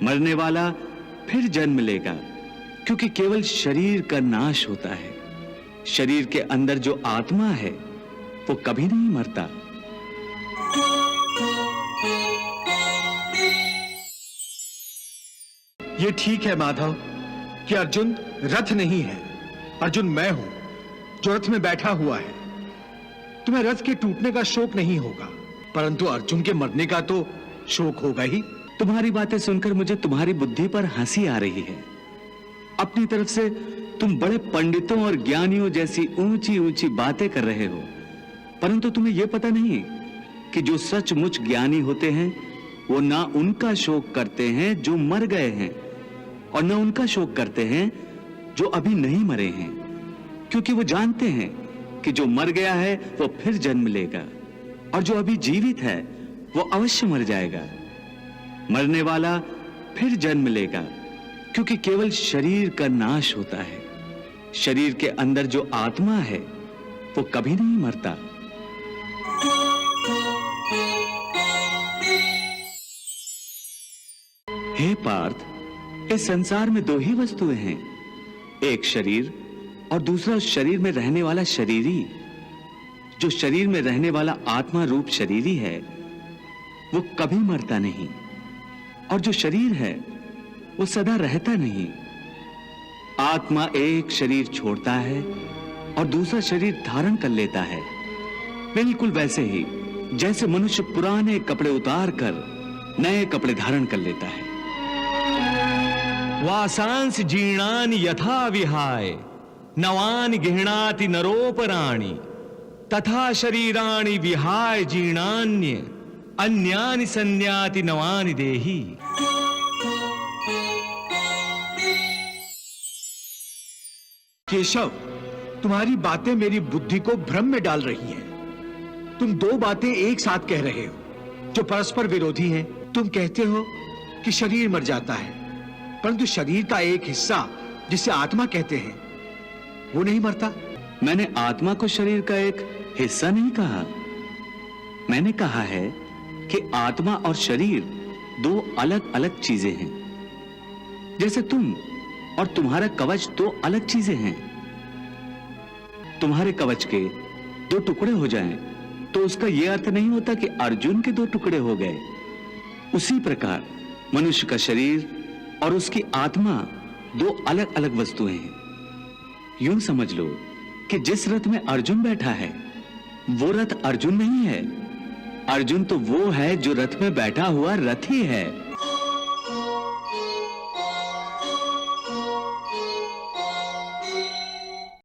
मरने वाला फिर जन्म लेगा, क्योंकि केवल शरीर का नाश होता है। शरीर के अंदर जो आत्मा है वो कभी नहीं मरता। ये ठीक है माधव कि अर्जुन रथ नहीं है। अर्जुन मैं हूं जो रथ में बैठा हुआ है। तुम्हें रथ के टूटने का शोक नहीं होगा, परंतु अर्जुन के मरने का तो शोक होगा ही। तुम्हारी बातें सुनकर मुझे तुम्हारी बुद्धि पर हंसी आ रही है। अपनी तरफ से तुम बड़े पंडितों और ज्ञानियों जैसी ऊंची ऊंची बातें कर रहे हो, परंतु तुम्हें यह पता नहीं कि जो सचमुच ज्ञानी होते हैं वो ना उनका शोक करते हैं जो मर गए हैं, और न उनका शोक करते हैं जो अभी नहीं मरे हैं, क्योंकि वो जानते हैं कि जो मर गया है वो फिर जन्म लेगा, और जो अभी जीवित है वो अवश्य मर जाएगा। मरने वाला फिर जन्म लेगा, क्योंकि केवल शरीर का नाश होता है। शरीर के अंदर जो आत्मा है वो कभी नहीं मरता। हे पार्थ, इस संसार में दो ही वस्तुएं हैं, एक शरीर और दूसरा शरीर में रहने वाला शरीरी। जो शरीर में रहने वाला आत्मा रूप शरीरी है वो कभी मरता नहीं, और जो शरीर है वो सदा रहता नहीं। आत्मा एक शरीर छोड़ता है और दूसरा शरीर धारण कर लेता है, बिल्कुल वैसे ही जैसे मनुष्य पुराने कपड़े उतार कर नए कपड़े धारण कर लेता है। वासांस जीर्णानि यथा विहाय नवानि गृह्णाति नरोपराणि तथा शरीराणि विहाय जीर्णान्य अन्यानि संन्याति नवानि देहि। केशव, तुम्हारी बातें मेरी बुद्धि को भ्रम में डाल रही हैं। तुम दो बातें एक साथ कह रहे हो जो परस्पर विरोधी हैं। तुम कहते हो कि शरीर मर जाता है, परंतु शरीर का एक हिस्सा जिसे आत्मा कहते हैं वो नहीं मरता। मैंने आत्मा को शरीर का एक हिस्सा नहीं कहा। मैंने कहा है कि आत्मा और शरीर दो अलग अलग चीजें हैं। जैसे तुम और तुम्हारा कवच दो अलग चीजें हैं। तुम्हारे कवच के दो टुकड़े हो जाएं तो उसका यह अर्थ नहीं होता कि अर्जुन के दो टुकड़े हो गए। उसी प्रकार मनुष्य का शरीर और उसकी आत्मा दो अलग अलग वस्तुएं हैं। यूं समझ लो कि जिस रथ में अर्जुन बैठा है वो रथ अर्जुन नहीं है। अर्जुन तो वो है जो रथ में बैठा हुआ रथी है।